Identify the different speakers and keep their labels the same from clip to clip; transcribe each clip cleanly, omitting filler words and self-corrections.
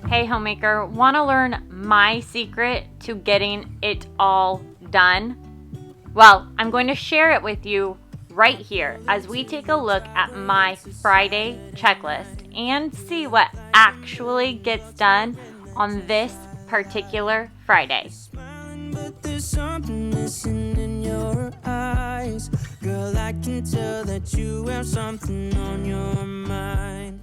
Speaker 1: Hey homemaker, want to learn my secret to getting it all done? Well, I'm going to share it with you right here as we take a look at my Friday checklist and see what actually gets done on this particular Friday.
Speaker 2: But there's something missing in your eyes. Girl, I can tell that you have something on your mind.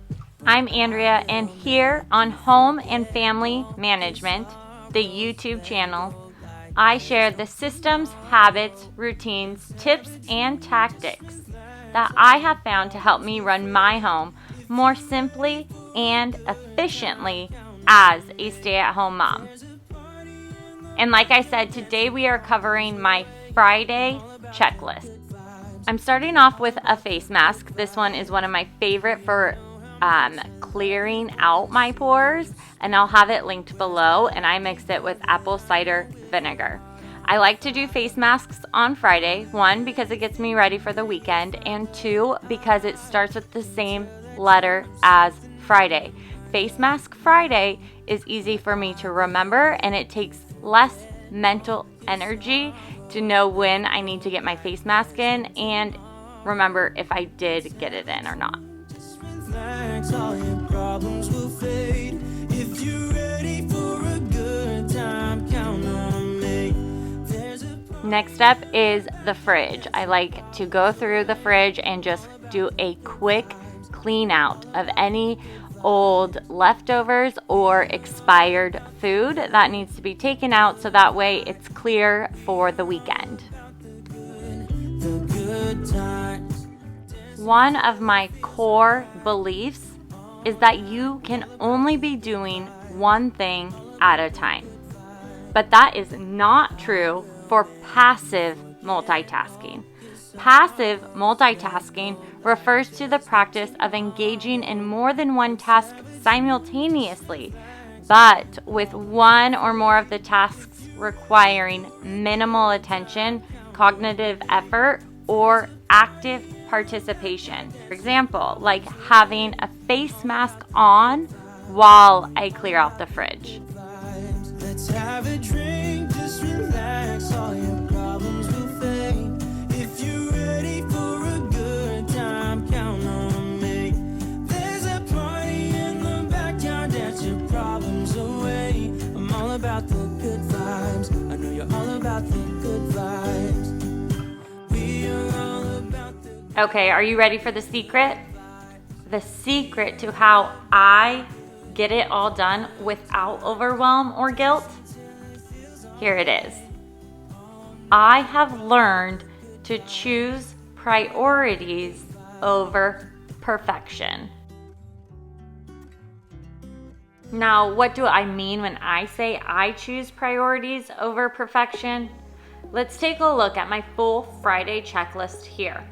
Speaker 1: I'm Andrea, and here on Home and Family Management, the YouTube channel, I share the systems, habits, routines, tips, and tactics that I have found to help me run my home more simply and efficiently as a stay-at-home mom. And like I said, today we are covering my Friday checklist. I'm starting off with a face mask. This one is one of my favorite for clearing out my pores, and I'll have it linked below, and I mix it with apple cider vinegar. I like to do face masks on Friday, one, because it gets me ready for the weekend, and two, because it starts with the same letter as Friday. Face Mask Friday is easy for me to remember, and it takes less mental energy to know when I need to get my face mask in and remember if I did get it in or not.
Speaker 2: Relax, all your problems will fade. If you're ready for a good time, count on me.
Speaker 1: Next up is the fridge. I like to go through the fridge and just do a quick clean out of any old leftovers or expired food that needs to be taken out so that way it's clear for the weekend. One of my core beliefs is that you can only be doing one thing at a time. But that is not true for passive multitasking. Passive multitasking refers to the practice of engaging in more than one task simultaneously, but with one or more of the tasks requiring minimal attention, cognitive effort, or active participation. For example, like having a face mask on while I clear out the fridge.
Speaker 2: Let's have a drink, just relax, all your problems will fade. If you're ready for a good time, count on me. There's a party in the backyard, dance your problems away. I'm all about the good vibes. I know you're all about the good vibes. We are all about the...
Speaker 1: Okay, are you ready for the secret? The secret to how I get it all done without overwhelm or guilt? Here it is. I have learned to choose priorities over perfection. Now, what do I mean when I say I choose priorities over perfection? Let's take a look at my full Friday checklist here.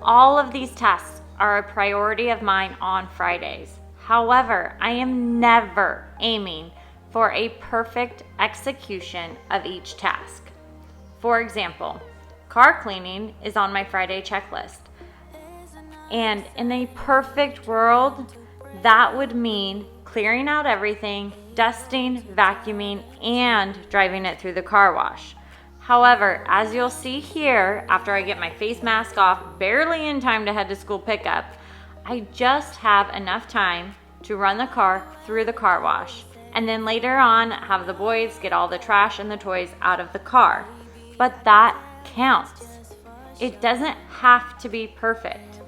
Speaker 1: All of these tasks are a priority of mine on Fridays. However, I am never aiming for a perfect execution of each task. For example, car cleaning is on my Friday checklist. And in a perfect world, that would mean clearing out everything, dusting, vacuuming, and driving it through the car wash. However, as you'll see here, after I get my face mask off, barely in time to head to school pickup, I just have enough time to run the car through the car wash, and then later on have the boys get all the trash and the toys out of the car. But that counts. It doesn't have to be perfect.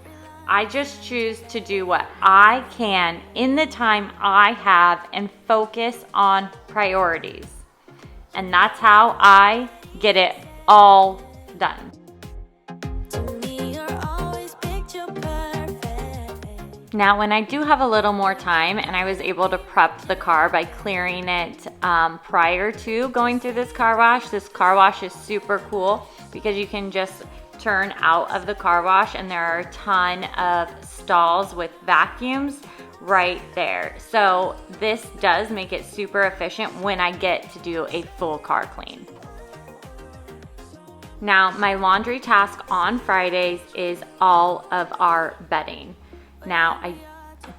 Speaker 1: I just choose to do what I can in the time I have and focus on priorities. And that's how I get it all done. Now, when I do have a little more time and I was able to prep the car by clearing it prior to going through this car wash is super cool because you can just turn out of the car wash and there are a ton of stalls with vacuums right there. So this does make it super efficient when I get to do a full car clean. Now, my laundry task on Fridays is all of our bedding. Now, I'm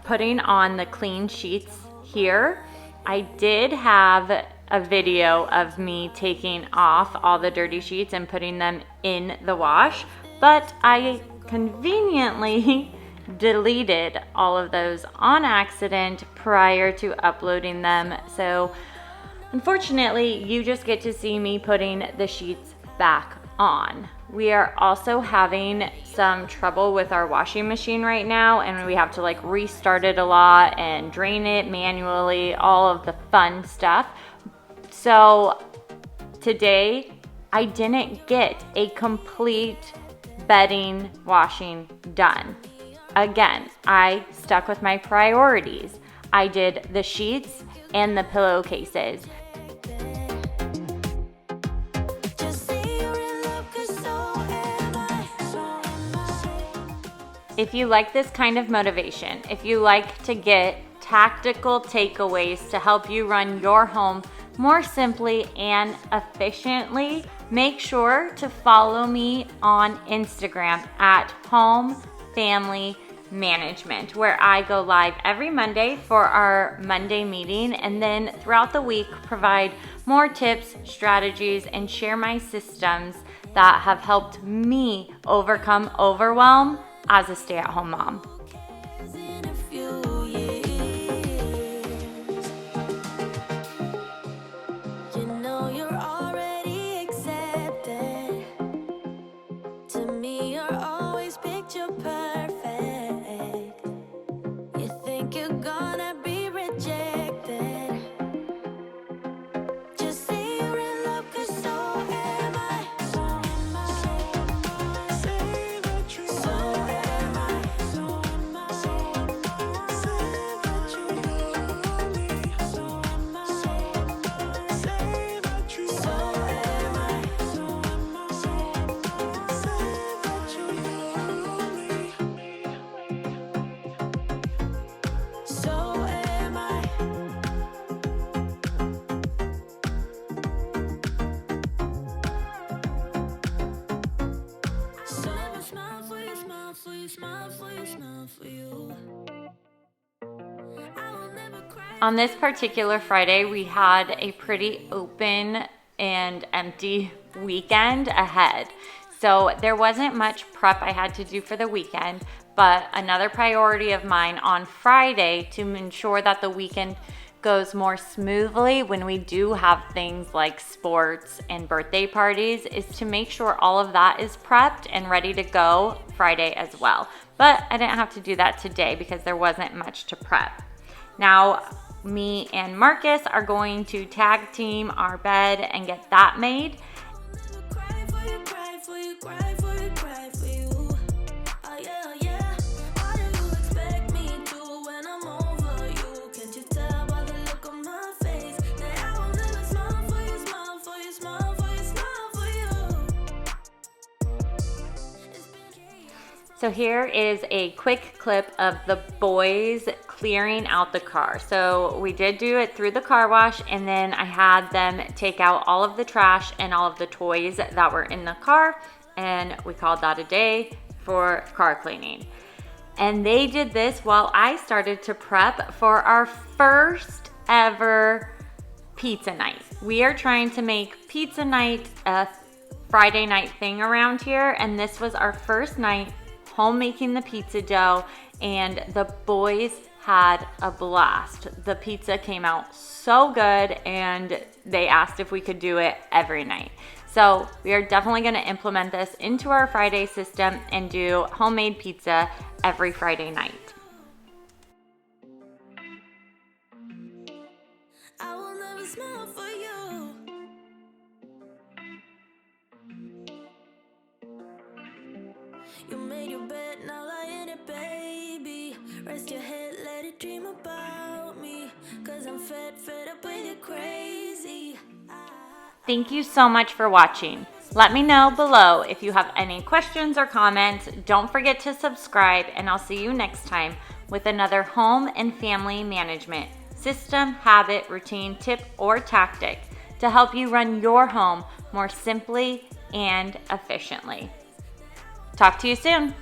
Speaker 1: putting on the clean sheets here. I did have a video of me taking off all the dirty sheets and putting them in the wash, but I conveniently deleted all of those on accident prior to uploading them. So unfortunately, you just get to see me putting the sheets back on. We are also having some trouble with our washing machine right now, and we have to like restart it a lot and drain it manually, all of the fun stuff. So today I didn't get a complete bedding washing done. Again, I stuck with my priorities. I did the sheets and the pillowcases. If you like this kind of motivation, if you like to get tactical takeaways to help you run your home more simply and efficiently, make sure to follow me on Instagram at Home Family Management, where I go live every Monday for our Monday meeting, and then throughout the week provide more tips, strategies, and share my systems that have helped me overcome overwhelm as a stay-at-home mom. On this particular Friday, we had a pretty open and empty weekend ahead. So there wasn't much prep I had to do for the weekend, but another priority of mine on Friday to ensure that the weekend goes more smoothly when we do have things like sports and birthday parties is to make sure all of that is prepped and ready to go Friday as well. But I didn't have to do that today because there wasn't much to prep. Now, me and Marcus are going to tag team our bed and get that made. So here is a quick clip of the boys clearing out the car. So we did do it through the car wash, and then I had them take out all of the trash and all of the toys that were in the car, and we called that a day for car cleaning. And they did this while I started to prep for our first ever pizza night. We are trying to make pizza night a Friday night thing around here, and this was our first night home making the pizza dough, and the boys had a blast. The pizza came out so good, and they asked if we could do it every night. So we are definitely going to implement this into our Friday system and do homemade pizza every Friday night.
Speaker 2: I will never smile for you. You made your bed, now lie in it, baby. Rest your head, let it dream about me. 'Cause I'm fed up with it, crazy.
Speaker 1: Thank you so much for watching. Let me know below if you have any questions or comments. Don't forget to subscribe, and I'll see you next time with another home and family management system, habit, routine, tip, or tactic to help you run your home more simply and efficiently. Talk to you soon.